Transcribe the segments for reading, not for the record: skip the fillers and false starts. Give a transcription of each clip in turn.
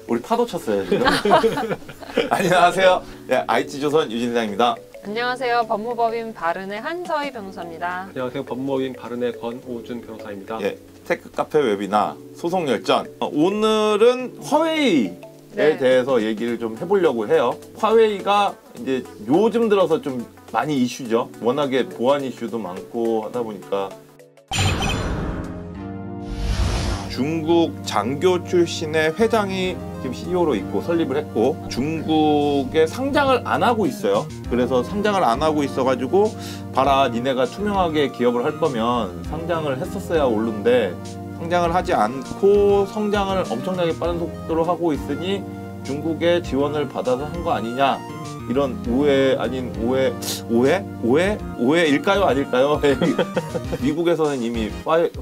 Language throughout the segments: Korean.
우리 파도 쳤어요 지금. 안녕하세요. 네, IT조선 유진상입니다. 안녕하세요. 법무법인 바른의 한서희 변호사입니다. 안녕하세요. 법무법인 바른의 권오준 변호사입니다. 예, 테크 카페 웨비나 소송 열전. 오늘은 화웨이에 대해서 얘기를 좀 해보려고 해요. 화웨이가 이제 요즘 들어서 좀 많이 이슈죠. 워낙에 보안 이슈도 많고 하다 보니까. 중국 장교 출신의 회장이 지금 CEO로 있고 설립을 했고 중국에 상장을 안 하고 있어요. 그래서 상장을 안 하고 있어가지고 봐라 니네가 투명하게 기업을 할 거면 상장을 했었어야 오른데 상장을 하지 않고 성장을 엄청나게 빠른 속도로 하고 있으니 중국의 지원을 받아서 한 거 아니냐 이런 오해 아닌 오해일까요 아닐까요? 미국에서는 이미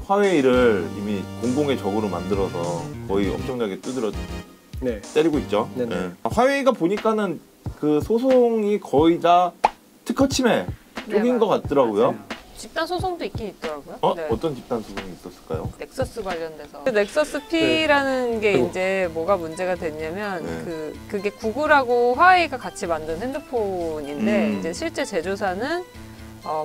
화웨이를 이미 공공의 적으로 만들어서 거의 엄청나게 두드려 때리고 있죠. 네. 화웨이가 보니까는 그 소송이 거의 다 특허 침해 쪽인 것 같더라고요. 맞아요. 집단 소송도 있긴 있더라고요. 어떤 집단 소송이 있었을까요? 넥서스 관련돼서. 넥서스 P라는 게 이제 뭐가 문제가 됐냐면 그게 구글하고 화웨이가 같이 만든 핸드폰인데 이제 실제 제조사는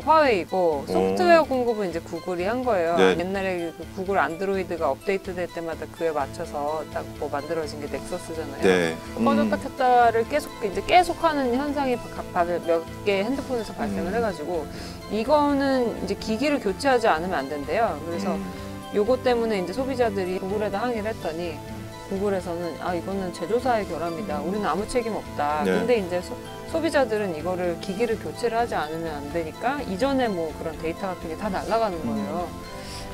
화웨이고 소프트웨어 공급은 이제 구글이 한 거예요. 옛날에 그 구글 안드로이드가 업데이트 될 때마다 그에 맞춰서 딱 뭐 만들어진 게 넥서스잖아요. 꺼졌다 켰다를 계속하는 현상이 몇 개 핸드폰에서 발생을 해가지고 이거는 이제 기기를 교체하지 않으면 안 된대요. 그래서 요거 때문에 이제 소비자들이 구글에다 항의를 했더니 구글에서는 이거는 제조사의 결함이다. 우리는 아무 책임 없다. 근데 이제 소비자들은 이거를 기기를 교체를 하지 않으면 안 되니까 이전에 뭐 그런 데이터 같은 게 다 날아가는 거예요.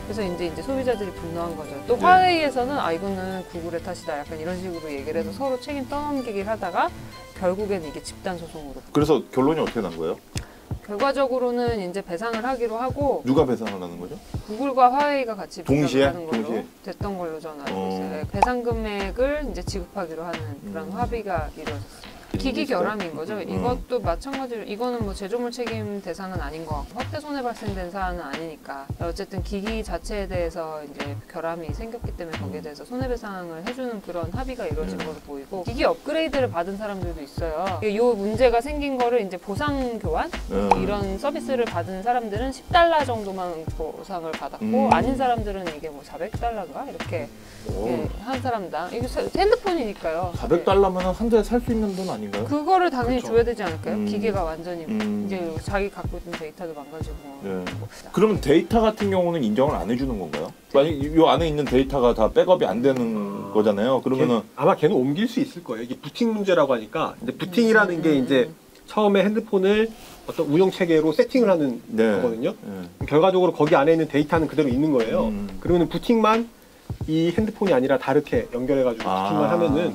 그래서 이제 소비자들이 분노한 거죠. 또 화웨이에서는 이거는 구글의 탓이다. 약간 이런 식으로 얘기를 해서 서로 책임 떠넘기기를 하다가 결국에는 이게 집단 소송으로. 그래서 결론이 어떻게 난 거예요? 결과적으로는 이제 배상을 하기로 하고. 누가 배상을 하는 거죠? 구글과 화웨이가 같이 배상을 하는 걸로 됐던 걸로 저는 알고 있어요. 배상 금액을 이제 지급하기로 하는 그런 합의가 이루어졌습니다. 기기 결함인 거죠. 이것도 마찬가지로 이거는 뭐 제조물 책임 대상은 아닌 것 같고 확대 손해 발생된 사안은 아니니까 어쨌든 기기 자체에 대해서 이제 결함이 생겼기 때문에 거기에 대해서 손해배상을 해주는 그런 합의가 이루어진 걸로 보이고 기기 업그레이드를 받은 사람들도 있어요. 이 문제가 생긴 거를 이제 보상 교환 이런 서비스를 받은 사람들은 $10 정도만 보상을 받았고 아닌 사람들은 이게 뭐 $400인가 이렇게 한 사람당 이게 핸드폰이니까요. $400면 한 대 살 수 있는 돈 아닌가요? 그거를 당연히 줘야 되지 않을까요? 기계가 완전히 이제 자기 갖고 있는 데이터도 망가지고. 그러면 데이터 같은 경우는 인정을 안 해주는 건가요? 만약 이 안에 있는 데이터가 다 백업이 안 되는 거잖아요. 그러면은 아마 걔는 옮길 수 있을 거예요. 이게 부팅 문제라고 하니까 이제 부팅이라는 게 이제 처음에 핸드폰을 어떤 운영 체계로 세팅을 하는 거거든요. 결과적으로 거기 안에 있는 데이터는 그대로 있는 거예요. 그러면 부팅만 이 핸드폰이 아니라 다르게 연결해가지고 부팅만 하면은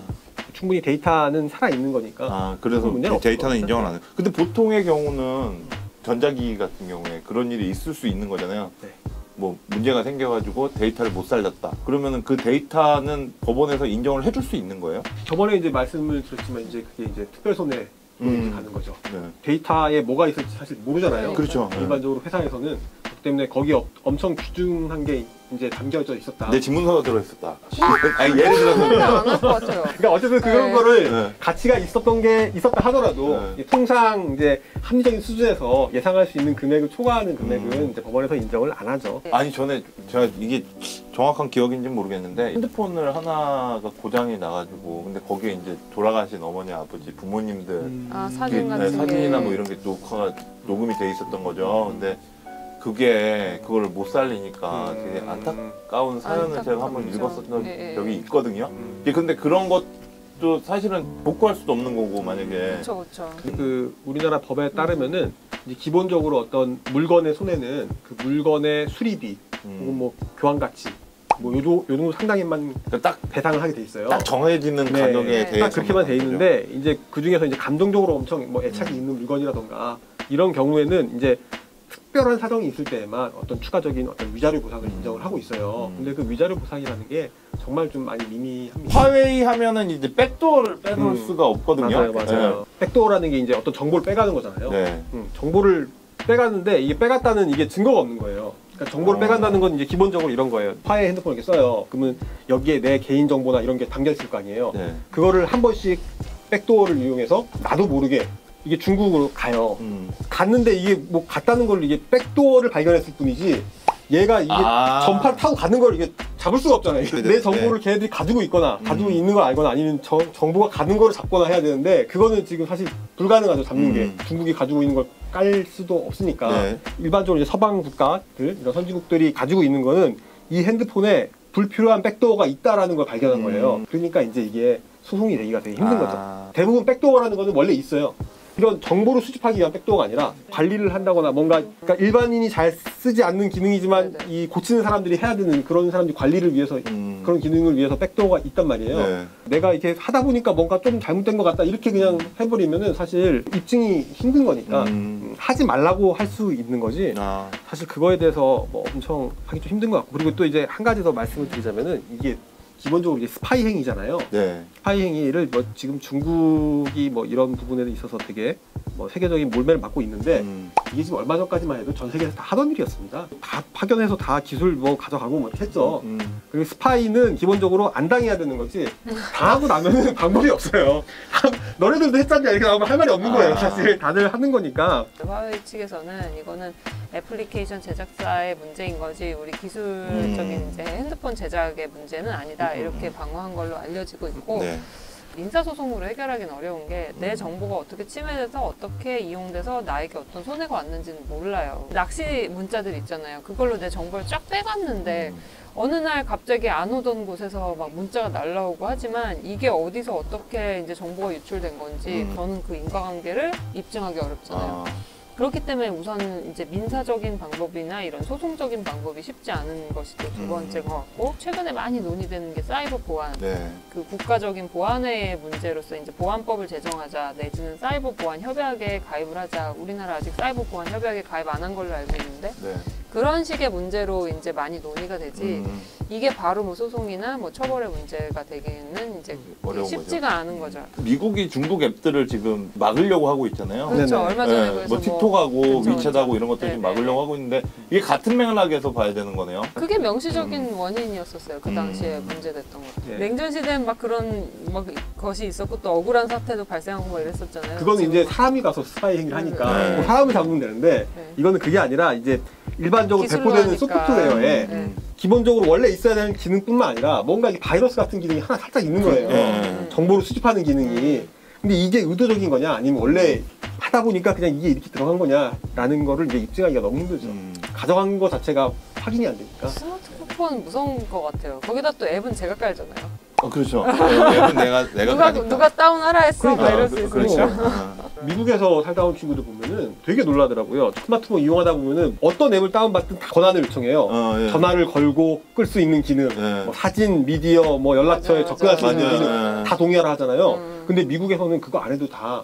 충분히 데이터는 살아있는 거니까. 그래서 데이터는 인정을 안 해요. 근데 보통의 경우는 전자기기 같은 경우에 그런 일이 있을 수 있는 거잖아요. 뭐 문제가 생겨가지고 데이터를 못 살렸다. 그러면은 그 데이터는 법원에서 인정을 해줄 수 있는 거예요? 저번에 이제 말씀을 드렸지만 이제 그게 이제 특별손해 가는 거죠. 데이터에 뭐가 있을지 사실 모르잖아요. 그렇죠. 일반적으로 회사에서는 그렇기 때문에 거기에 엄청 귀중한 게 이제 담겨져 있었다. 내 집문서가 들어있었다. 예를 들어서 안할 것 같아요. 그러니까 어쨌든 그런 거를 가치가 있었던 게 있었다 하더라도 통상 이제 합리적인 수준에서 예상할 수 있는 금액을 초과하는 금액은 이제 법원에서 인정을 안 하죠. 아니 제가 이게 정확한 기억인지는 모르겠는데 핸드폰을 하나가 고장이 나가지고 근데 거기에 이제 돌아가신 어머니 아버지 부모님들 사진 같은 사진이나 뭐 이런 게 녹음이 돼 있었던 거죠. 근데 그걸 못 살리니까 되게 안타까운 사연을 제가 한번 읽었었던 적이 있거든요. 근데 그런 것도 사실은 복구할 수도 없는 거고 만약에. 그렇죠. 그 우리나라 법에 따르면은 이제 기본적으로 어떤 물건의 손해는 그 물건의 수리비 혹은 뭐 교환 가치 뭐 요 정도 상당히만 딱 배상을 하게 돼 있어요. 딱 정해지는 가격에 대해서 딱 그렇게만 돼 있는데 이제 그 중에서 이제 감정적으로 엄청 뭐 애착이 있는 물건이라던가 이런 경우에는 이제 특별한 사정이 있을 때에만 어떤 추가적인 어떤 위자료 보상을 인정을 하고 있어요. 근데 그 위자료 보상이라는 게 정말 좀 많이 미미합니다. 화웨이 하면은 이제 백도어를 빼놓을 수가 없거든요. 맞아요. 백도어라는 게 이제 어떤 정보를 빼가는 거잖아요. 정보를 빼가는데 이게 빼갔다는 이게 증거가 없는 거예요. 그러니까 정보를 빼간다는 건 이제 기본적으로 이런 거예요. 화해 핸드폰 이렇게 써요. 그러면 여기에 내 개인 정보나 이런 게 담겨 있을 거 아니에요. 네. 그거를 한 번씩 백도어를 이용해서 나도 모르게 이게 중국으로 가요. 갔는데 이게 뭐 갔다는 걸 이게 백도어를 발견했을 뿐이지 얘가 이게 전파를 타고 가는 걸 이게 잡을 수가 없잖아요. 내 정보를 걔네들이 가지고 있거나 가지고 있는 걸 알거나 아니면 정보가 가는 걸 잡거나 해야 되는데 그거는 지금 사실 불가능하죠. 잡는 게 중국이 가지고 있는 걸 깔 수도 없으니까 네. 일반적으로 이제 서방 국가들 이런 선진국들이 가지고 있는 거는 이 핸드폰에 불필요한 백도어가 있다라는 걸 발견한 거예요. 그러니까 이제 이게 소송이 되기가 되게 힘든 거죠. 대부분 백도어라는 거는 원래 있어요. 이런 정보를 수집하기 위한 백도어가 아니라 관리를 한다거나 뭔가 그러니까 일반인이 잘 쓰지 않는 기능이지만 이 고치는 사람들이 해야 되는 그런 사람들이 관리를 위해서 그런 기능을 위해서 백도어가 있단 말이에요. 네. 내가 이렇게 하다 보니까 뭔가 좀 잘못된 것 같다 이렇게 그냥 해버리면은 사실 입증이 힘든 거니까 하지 말라고 할 수 있는 거지. 사실 그거에 대해서 뭐 엄청 하기 좀 힘든 것 같고 그리고 또 이제 한 가지 더 말씀을 드리자면은 이게 기본적으로 이제 스파이 행위잖아요. 네. 스파이 행위를 뭐 지금 중국이 뭐 이런 부분에 있어서 되게 뭐 세계적인 몰매를 맡고 있는데 이게 지금 얼마 전까지만 해도 전 세계에서 다 하던 일이었습니다. 다 파견해서 다 기술 뭐 가져가고 뭐 이렇게 했죠. 그리고 스파이는 기본적으로 안 당해야 되는 거지 당하고 나면은 방법이 없어요. 너네들도 했잖냐 이렇게 나오면 할 말이 없는 거예요. 사실 다들 하는 거니까. 화웨이 측에서는 이거는 애플리케이션 제작사의 문제인 거지 우리 기술적인 이제 핸드폰 제작의 문제는 아니다 이렇게 방어한 걸로 알려지고 있고 네. 민사소송으로 해결하기는 어려운 게 내 정보가 어떻게 침해돼서 어떻게 이용돼서 나에게 어떤 손해가 왔는지는 몰라요. 낚시 문자들 있잖아요. 그걸로 내 정보를 쫙 빼갔는데 어느 날 갑자기 안 오던 곳에서 막 문자가 날라오고 하지만 이게 어디서 어떻게 이제 정보가 유출된 건지 저는 그 인과관계를 입증하기 어렵잖아요. 그렇기 때문에 우선 이제 민사적인 방법이나 이런 소송적인 방법이 쉽지 않은 것이 또 두 번째 것 같고 최근에 많이 논의되는 게 사이버 보안. 네. 그 국가적인 보안의 문제로서 이제 보안법을 제정하자 내지는 사이버 보안 협약에 가입을 하자. 우리나라 아직 사이버 보안 협약에 가입 안 한 걸로 알고 있는데 네. 그런 식의 문제로 이제 많이 논의가 되지 이게 바로 뭐 소송이나 뭐 처벌의 문제가 되기는 이제 쉽지가 거죠. 않은 거죠. 미국이 중국 앱들을 지금 막으려고 하고 있잖아요. 그렇죠. 네네. 얼마 전에 네. 그래서 뭐 틱톡하고 그렇죠, 위챗하고 이런 것들 좀 막으려고 하고 있는데 이게 같은 맥락에서 봐야 되는 거네요. 그게 명시적인 원인이었었어요. 그 당시에 문제됐던 것. 네. 냉전 시대엔 막 그런 막 것이 있었고 또 억울한 사태도 발생하고 뭐 이랬었잖아요. 그거는 이제 사람이 가서 스파이 행위를 하니까 뭐 사람을 잡으면 되는데 이거는 그게 아니라 이제 일반적으로 배포되는 소프트웨어에 기본적으로 원래 있어야 되는 기능뿐만 아니라 뭔가 이 바이러스 같은 기능이 하나 살짝 있는 거예요. 정보를 수집하는 기능이. 근데 이게 의도적인 거냐 아니면 원래 하다 보니까 그냥 이게 이렇게 들어간 거냐라는 거를 이제 입증하기가 너무 힘들죠. 가져간 거 자체가 확인이 안 되니까. 스마트폰 무서운 것 같아요. 거기다 또 앱은 제가 깔잖아요. 그렇죠. 앱은 내가 누가 다운하라 했어? 그러니까, 이럴 수 있어요. 그렇죠. 미국에서 살다 온 친구들 보면은 되게 놀라더라고요. 스마트폰 이용하다 보면은 어떤 앱을 다운받든 다 권한을 요청해요. 예. 전화를 걸고 끌 수 있는 기능, 뭐 사진, 미디어, 뭐 연락처에 접근할 수 있는 기능 다 동의하라 하잖아요. 근데 미국에서는 그거 안 해도 다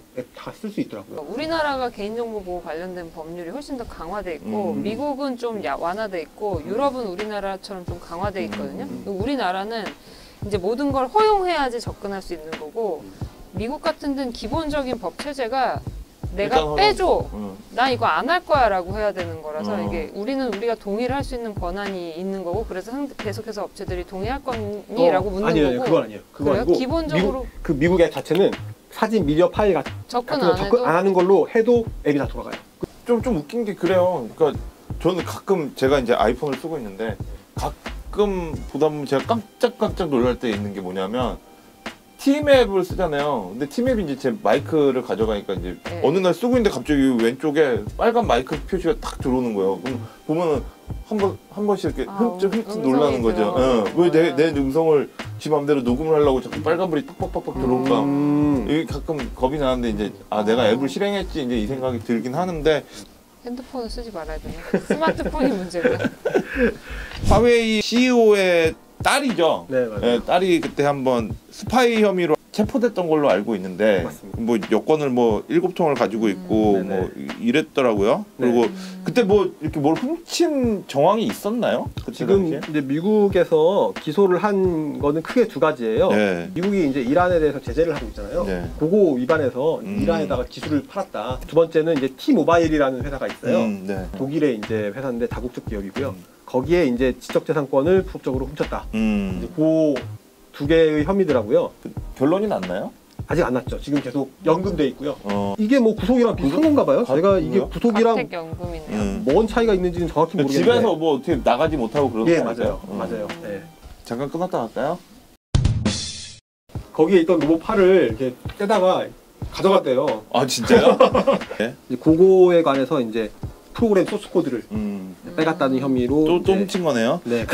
쓸 수 있더라고요. 우리나라가 개인정보 보호 관련된 법률이 훨씬 더 강화돼 있고 미국은 좀 완화돼 있고 유럽은 우리나라처럼 좀 강화돼 있거든요. 우리나라는 이제 모든 걸 허용해야지 접근할 수 있는 거고 미국 같은 데는 기본적인 법 체제가 내가 빼줘. 나 이거 안 할 거야 라고 해야 되는 거라서 이게 우리가 동의를 할 수 있는 권한이 있는 거고 그래서 계속해서 업체들이 동의할 거니? 라고 묻는 아니에요, 거고 그건 아니에요. 그거 아니고 기본적으로 미국 앱 자체는 사진, 미디어 파일 같은 접근 거 접근 안 하는 걸로 해도 앱이 다 돌아가요. 좀 웃긴 게 그래요. 그러니까 저는 가끔 제가 이제 아이폰을 쓰고 있는데 가끔 보다 보면 제가 깜짝깜짝 놀랄 때 있는 게 뭐냐면 티맵을 쓰잖아요. 근데 티맵이 이제 제 마이크를 가져가니까 이제 어느 날 쓰고 있는데 갑자기 왼쪽에 빨간 마이크 표시가 탁 들어오는 거예요. 그럼 보면은 한 번씩 이렇게 흠칫 놀라는 거죠. 왜 내 음성을 지 맘대로 녹음을 하려고 자꾸 빨간불이 팍팍팍팍 들어올까? 이게 가끔 겁이 나는데 이제 내가 앱을 실행했지 이제 이 생각이 들긴 하는데 핸드폰을 쓰지 말아야 되나? 스마트폰이 문제구나. 화웨이 CEO의 딸이죠. 네, 맞아요. 네, 딸이 그때 한번 스파이 혐의로 체포됐던 걸로 알고 있는데 맞습니다. 뭐 여권을 뭐 7통을 가지고 있고 네네. 뭐 이랬더라고요. 그리고 네. 그때 뭐 이렇게 뭘 훔친 정황이 있었나요? 그때 지금 당시에? 이제 미국에서 기소를 한 거는 크게 두 가지예요. 네. 미국이 이제 이란에 대해서 제재를 하고 있잖아요. 네. 그거 위반해서 음. 이란에다가 기술을 팔았다. 두 번째는 이제 T-모바일이라는 회사가 있어요. 네. 독일의 이제 회사인데 다국적 기업이고요. 거기에 이제 지적재산권을 불법적으로 훔쳤다. 이제 그 두 개의 혐의더라고요. 결론이 났나요? 아직 안 났죠. 지금 계속 연금돼 있고요. 어. 이게 뭐 구속이랑 비슷한 건가 봐요. 제가 이게 그래요? 구속이랑 가택연금이네요. 뭔 차이가 있는지는 정확히 모르겠는데. 집에서 뭐 어떻게 나가지 못하고 그런 예, 거 맞아요. 아닐까요? 맞아요. 예. 잠깐 끊었다 갈까요? 거기에 있던 로봇팔을 이렇게 떼다가 가져갔대요. 아 진짜요? 이제 그거에 관해서 이제 프로그램 소스 코드를 빼갔다는 혐의로 또 이제 훔친 거네요. 네.